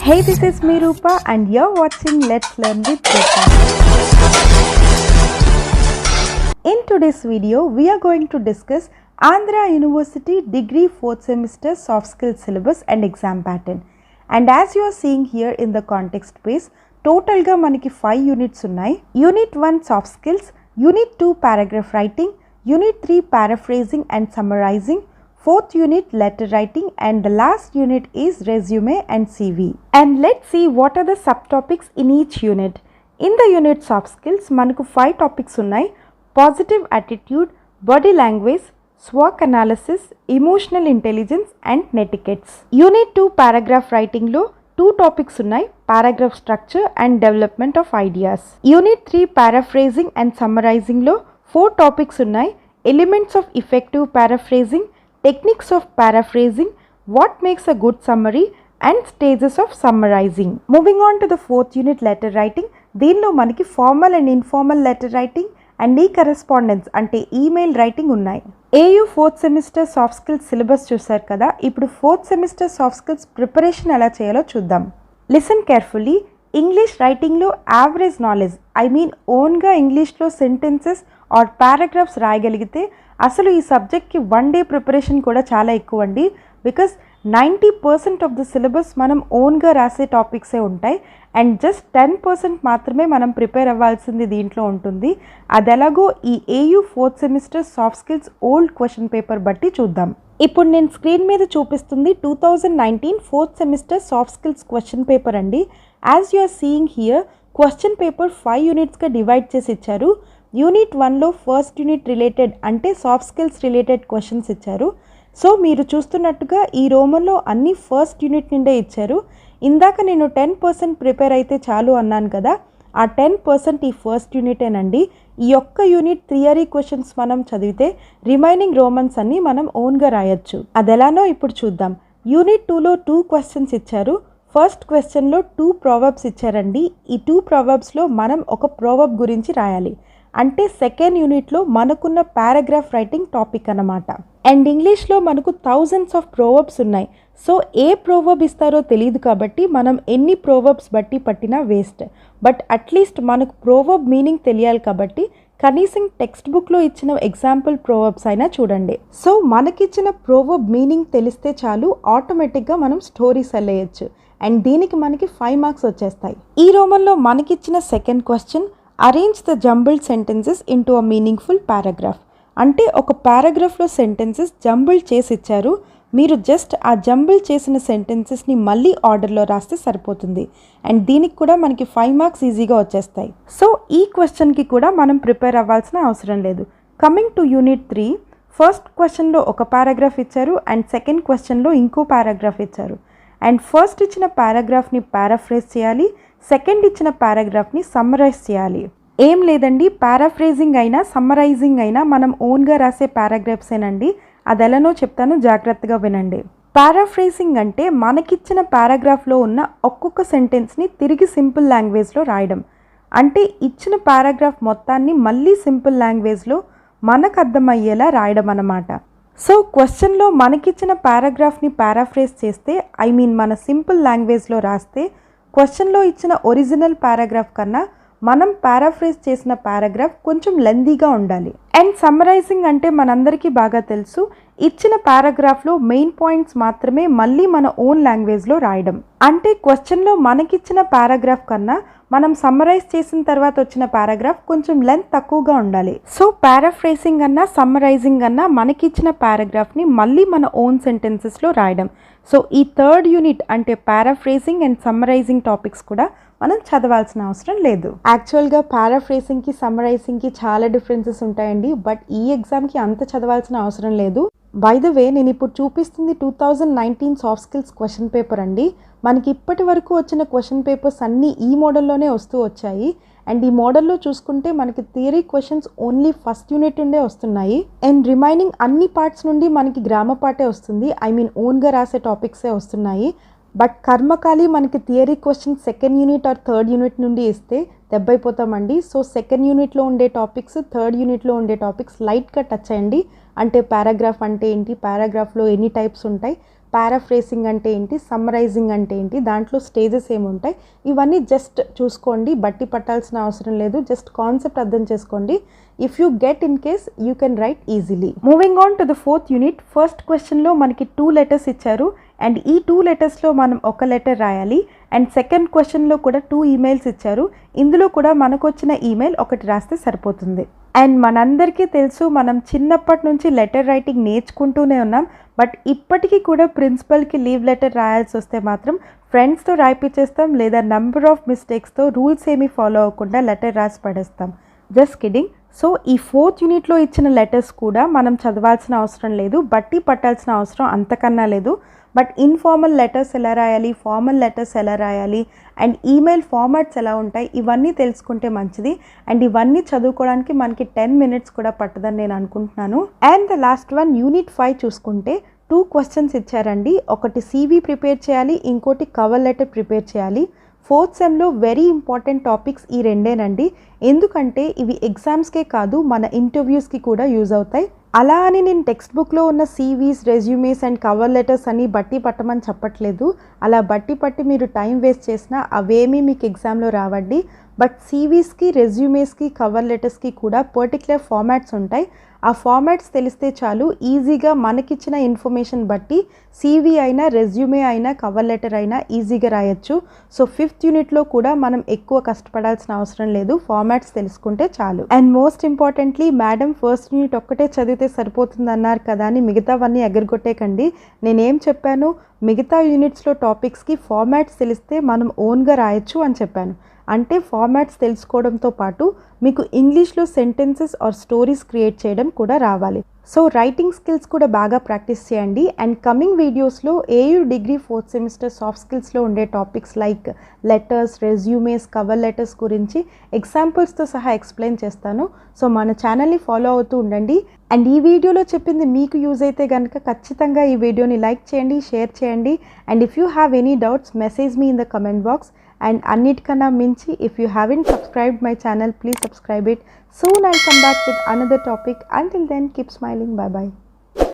Hey, this is me Rupa and you're watching Let's Learn with Rupa. In today's video, we are going to discuss Andhra University Degree 4th Semester Soft Skills Syllabus and Exam Pattern. And as you are seeing here in the context page, total ga maniki 5 units unnai. Unit 1 Soft Skills, Unit 2 Paragraph Writing, Unit 3 Paraphrasing and Summarizing, 4th unit letter writing, and the last unit is resume and CV. And let's see what are the subtopics in each unit. In the unit soft skills, manaku 5 topics unnai: positive attitude, body language, SWOT analysis, emotional intelligence and netiquettes. Unit 2 paragraph writing lo 2 topics unnai: paragraph structure and development of ideas. Unit 3 paraphrasing and summarizing lo 4 topics unnai: elements of effective paraphrasing, techniques of paraphrasing, what makes a good summary and stages of summarizing. Moving on to the 4th unit letter writing, దీనిలో మనకి formal and informal letter writing and ఈ correspondence అంటే email writing ఉన్నాయి. AU 4th semester soft skills syllabus చూసారు కదా, ఇప్పుడు 4th semester soft skills preparation ఎలా చేయాలో చూద్దాం. Listen carefully. ఇంగ్లీష్ రైటింగ్లో యావరేజ్ నాలెడ్జ్, ఓన్గా ఇంగ్లీష్లో సెంటెన్సెస్ ఆర్ పారాగ్రాఫ్స్ రాయగలిగితే అసలు ఈ సబ్జెక్ట్కి 1 డే ప్రిపరేషన్ కూడా చాలా ఎక్కువ అండి. బికాస్ 90% ఆఫ్ ద సిలబస్ మనం ఓన్గా రాసే టాపిక్సే ఉంటాయి అండ్ జస్ట్ 10% మాత్రమే మనం ప్రిపేర్ అవ్వాల్సింది దీంట్లో ఉంటుంది. అది ఎలాగో ఈ AU 4th semester soft skills old question paper బట్టి చూద్దాం. ఇప్పుడు నేను స్క్రీన్ మీద చూపిస్తుంది 2019 4th semester soft skills question paper అండి. As you are seeing here, question paper 5 యూనిట్స్గా డివైడ్ చేసి ఇచ్చారు. యూనిట్ 1లో ఫస్ట్ యూనిట్ రిలేటెడ్ అంటే సాఫ్ట్ స్కిల్స్ రిలేటెడ్ క్వశ్చన్స్ ఇచ్చారు. సో మీరు చూస్తున్నట్టుగా ఈ రోమన్లో అన్ని ఫస్ట్ యూనిట్ నుండే ఇచ్చారు. ఇందాక నేను 10% ప్రిపేర్ అయితే చాలు అన్నాను కదా, ఆ 10% ఈ ఫస్ట్ యూనిటేనండి. ఈ ఒక్క యూనిట్ థియరీ క్వశ్చన్స్ మనం చదివితే రిమైనింగ్ రోమన్స్ అన్ని మనం ఓన్గా రాయొచ్చు. అది ఎలానో ఇప్పుడు చూద్దాం. యూనిట్ 2లో 2 క్వశ్చన్స్ ఇచ్చారు. ఫస్ట్ క్వశ్చన్లో 2 ప్రోవర్బ్స్ ఇచ్చారండి. ఈ 2 ప్రోవర్బ్స్లో మనం ఒక ప్రోవర్బ్ గురించి రాయాలి. అంటే సెకండ్ యూనిట్లో మనకున్న పారాగ్రాఫ్ రైటింగ్ టాపిక్ అన్నమాట. అండ్ ఇంగ్లీష్లో మనకు థౌజండ్స్ ఆఫ్ ప్రోవర్బ్స్ ఉన్నాయి. సో ఏ ప్రోవర్బ్ ఇస్తారో తెలియదు కాబట్టి మనం ఎన్ని ప్రోవర్బ్స్ బట్టి పట్టినా వేస్ట్. బట్ అట్లీస్ట్ మనకు ప్రోవర్బ్ మీనింగ్ తెలియాలి కాబట్టి కనీసం టెక్స్ట్ బుక్లో ఇచ్చిన ఎగ్జాంపుల్ ప్రోవర్బ్స్ అయినా చూడండి. సో మనకిచ్చిన ప్రోవర్బ్ మీనింగ్ తెలిస్తే చాలు, ఆటోమేటిక్గా మనం స్టోరీస్ వెళ్ళేయచ్చు. అండ్ దీనికి మనకి 5 మార్క్స్ వచ్చేస్తాయి. ఈ రోమన్లో మనకిచ్చిన second question, arrange the jumbled sentences into a meaningful paragraph. అంటే ఒక పారాగ్రాఫ్లో సెంటెన్సెస్ జంబుల్డ్ చేసి ఇచ్చారు. మీరు జస్ట్ ఆ జంబుల్ చేసిన సెంటెన్సెస్ని మళ్ళీ ఆర్డర్లో రాస్తే సరిపోతుంది. అండ్ దీనికి కూడా మనకి 5 మార్క్స్ ఈజీగా వచ్చేస్తాయి. సో ఈ క్వశ్చన్కి కూడా మనం ప్రిపేర్ అవ్వాల్సిన అవసరం లేదు. కమింగ్ టు యూనిట్ 3, ఫస్ట్ క్వశ్చన్లో ఒక పారాగ్రాఫ్ ఇచ్చారు అండ్ సెకండ్ క్వశ్చన్లో ఇంకో పారాగ్రాఫ్ ఇచ్చారు. అండ్ ఫస్ట్ ఇచ్చిన పారాగ్రాఫ్ని పారాఫ్రేజ్ చేయాలి, సెకండ్ ఇచ్చిన పారాగ్రాఫ్ని సమ్మరైజ్ చేయాలి. ఏం లేదండి, పారాఫ్రేజింగ్ అయినా సమ్మరైజింగ్ అయినా మనం ఓన్గా రాసే పారాగ్రాఫ్సేనండి. అది ఎలానో చెప్తాను, జాగ్రత్తగా వినండి. పారాఫ్రేజింగ్ అంటే మనకిచ్చిన పారాగ్రాఫ్లో ఉన్న ఒక్కొక్క సెంటెన్స్ని తిరిగి సింపుల్ లాంగ్వేజ్లో రాయడం. అంటే ఇచ్చిన పారాగ్రాఫ్ మొత్తాన్ని మళ్ళీ సింపుల్ లాంగ్వేజ్లో మనకు అర్థమయ్యేలా రాయడం అన్నమాట. సో క్వశ్చన్లో మనకిచ్చిన పారాగ్రాఫ్ని పారాఫ్రేజ్ చేస్తే మన సింపుల్ లాంగ్వేజ్లో రాస్తే క్వశ్చన్లో ఇచ్చిన ఒరిజినల్ పారాగ్రాఫ్ కన్నా మనం పారాఫ్రేజ్ చేసిన పారాగ్రాఫ్ కొంచెం లెందీగా ఉండాలి. అండ్ సమ్మరైజింగ్ అంటే మనందరికీ బాగా తెలుసు, ఇచ్చిన పారాగ్రాఫ్లో మెయిన్ పాయింట్స్ మాత్రమే మళ్ళీ మన ఓన్ లాంగ్వేజ్లో రాయడం. అంటే క్వశ్చన్లో మనకిచ్చిన పారాగ్రాఫ్ కన్నా మనం సమ్మరైజ్ చేసిన తర్వాత వచ్చిన పారాగ్రాఫ్ కొంచెం లెంత్ తక్కువగా ఉండాలి. సో పారాఫ్రేజింగ్ అన్నా సమ్మరైజింగ్ అన్నా మనకిచ్చిన పారాగ్రాఫ్ని మళ్ళీ మన ఓన్ సెంటెన్సెస్లో రాయడం. సో ఈ థర్డ్ యూనిట్ అంటే పారాఫ్రేజింగ్ అండ్ సమ్మరైజింగ్ టాపిక్స్ కూడా మనం చదవాల్సిన అవసరం లేదు. యాక్చువల్గా పారాఫ్రేజింగ్కి సమ్మరైజింగ్కి చాలా డిఫరెన్సెస్ ఉంటాయండి. బట్ ఈ ఎగ్జామ్కి అంత చదవాల్సిన అవసరం లేదు. బై ద వే, నేను ఇప్పుడు చూపిస్తుంది 2019 సాఫ్ట్ స్కిల్స్ క్వశ్చన్ పేపర్ అండి. మనకి ఇప్పటి వరకు వచ్చిన క్వశ్చన్ పేపర్స్ అన్నీ ఈ మోడల్లోనే వస్తూ వచ్చాయి. అండ్ ఈ మోడల్లో చూసుకుంటే మనకి theory questions only first unit నుండే వస్తున్నాయి. అండ్ రిమైనింగ్ అన్ని పార్ట్స్ నుండి మనకి గ్రామర్ పార్టే వస్తుంది. ఓన్గా రాసే టాపిక్సే వస్తున్నాయి. బట్ కర్మకాలి మనకి theory questions second unit or third unit నుండి ఇస్తే దెబ్బైపోతామండి. సో సెకండ్ యూనిట్లో ఉండే టాపిక్స్, థర్డ్ యూనిట్లో ఉండే టాపిక్స్ లైట్గా టచ్ అయ్యండి. అంటే పారాగ్రాఫ్ అంటే ఏంటి, పారాగ్రాఫ్లో ఎన్ని టైప్స్ ఉంటాయి, పారాఫ్రేసింగ్ అంటే ఏంటి, సమ్మరైజింగ్ అంటే ఏంటి, దాంట్లో స్టేజెస్ ఏముంటాయి, ఇవన్నీ జస్ట్ చూసుకోండి. బట్టి పట్టాల్సిన అవసరం లేదు, జస్ట్ కాన్సెప్ట్ అర్థం చేసుకోండి. If you get in case you can write easily. Moving on to the 4th unit. First క్వశ్చన్లో మనకి 2 లెటర్స్ ఇచ్చారు అండ్ ఈ 2 లెటర్స్లో మనం ఒక లెటర్ రాయాలి. అండ్ సెకండ్ క్వశ్చన్లో కూడా 2 ఈమెయిల్స్ ఇచ్చారు. ఇందులో కూడా మనకు వచ్చిన ఈమెయిల్ ఒకటి రాస్తే సరిపోతుంది. అండ్ మనందరికీ తెలుసు, మనం చిన్నప్పటి నుంచి లెటర్ రైటింగ్ నేర్చుకుంటూనే ఉన్నాం. బట్ ఇప్పటికీ కూడా ప్రిన్సిపల్కి లీవ్ లెటర్ రాయాల్సి వస్తే మాత్రం ఫ్రెండ్స్తో రాయిపించేస్తాం, లేదా నెంబర్ ఆఫ్ మిస్టేక్స్తో రూల్స్ ఏమీ ఫాలో అవ్వకుండా లెటర్ రాసి పడేస్తాం. Just kidding. సో ఈ 4th యూనిట్లో ఇచ్చిన లెటర్స్ కూడా మనం చదవాల్సిన అవసరం లేదు, బట్టి పట్టాల్సిన అవసరం అంతకన్నా లేదు. బట్ ఇన్ఫార్మల్ లెటర్స్ ఎలా రాయాలి, ఫార్మల్ లెటర్స్ ఎలా రాయాలి, అండ్ ఈమెయిల్ ఫార్మాట్స్ ఎలా ఉంటాయి, ఇవన్నీ తెలుసుకుంటే మంచిది. అండ్ ఇవన్నీ చదువుకోవడానికి మనకి 10 మినిట్స్ కూడా పట్టదని నేను అనుకుంటున్నాను. And the last one unit 5 చూసుకుంటే 2 క్వశ్చన్స్ ఇచ్చారండి. ఒకటి CV ప్రిపేర్ చేయాలి, ఇంకోటి కవర్ లెటర్ ప్రిపేర్ చేయాలి. 4th సెమ్లో వెరీ ఇంపార్టెంట్ టాపిక్స్ ఈ రెండేనండి. ఎందుకంటే ఇవి ఎగ్జామ్స్కే కాదు, మన ఇంటర్వ్యూస్కి కూడా యూజ్ అవుతాయి. అలా అని నేను టెక్స్ట్ బుక్లో ఉన్న CVs, resumes and cover letters అని బట్టి పట్టమని చెప్పట్లేదు. అలా బట్టి పట్టి మీరు టైం వేస్ట్ చేసినా అవేమీ మీకు ఎగ్జామ్లో రావండి. బట్ CVస్కి, రెజ్యూమేస్కి, కవర్ లెటర్స్కి కూడా పర్టికులర్ ఫార్మాట్స్ ఉంటాయి. ఆ ఫార్మాట్స్ తెలిస్తే చాలు, ఈజీగా మనకిచ్చిన ఇన్ఫర్మేషన్ బట్టి CV అయినా, రెజ్యూమే అయినా, కవర్ లెటర్ అయినా ఈజీగా రాయొచ్చు. సో 5th యూనిట్లో కూడా మనం ఎక్కువ కష్టపడాల్సిన అవసరం లేదు, ఫార్మాట్స్ తెలుసుకుంటే చాలు. And most importantly, madam 1st unit ఒక్కటే చదివితే సరిపోతుంది అన్నారు కదా అని మిగతావన్నీ ఎగరగొట్టేకండి. నేనేం చెప్పాను, మిగతా యూనిట్స్లో టాపిక్స్కి ఫార్మాట్స్ తెలిస్తే మనం ఓన్గా రాయొచ్చు అని చెప్పాను. అంటే ఫార్మాట్స్ తెలుసుకోవడంతో పాటు మీకు ఇంగ్లీష్లో సెంటెన్సెస్ ఆర్ స్టోరీస్ క్రియేట్ చేయడం కూడా రావాలి. సో రైటింగ్ స్కిల్స్ కూడా బాగా ప్రాక్టీస్ చేయండి. అండ్ కమింగ్ వీడియోస్లో AU degree 4th semester soft స్కిల్స్లో ఉండే topics like letters, resumes, cover letters గురించి ఎగ్జాంపుల్స్తో సహా ఎక్స్ప్లెయిన్ చేస్తాను. సో మన ఛానల్ని ఫాలో అవుతూ ఉండండి. అండ్ ఈ వీడియోలో చెప్పింది మీకు యూజ్ అయితే కనుక ఖచ్చితంగా ఈ వీడియోని లైక్ చేయండి, షేర్ చేయండి. And if you have any doubts message me in the comment box. And అన్నిటికన్నా మించి, if you haven't subscribed my channel, please subscribe it. Soon I'll come back with another topic. Until then, keep smiling. Bye bye.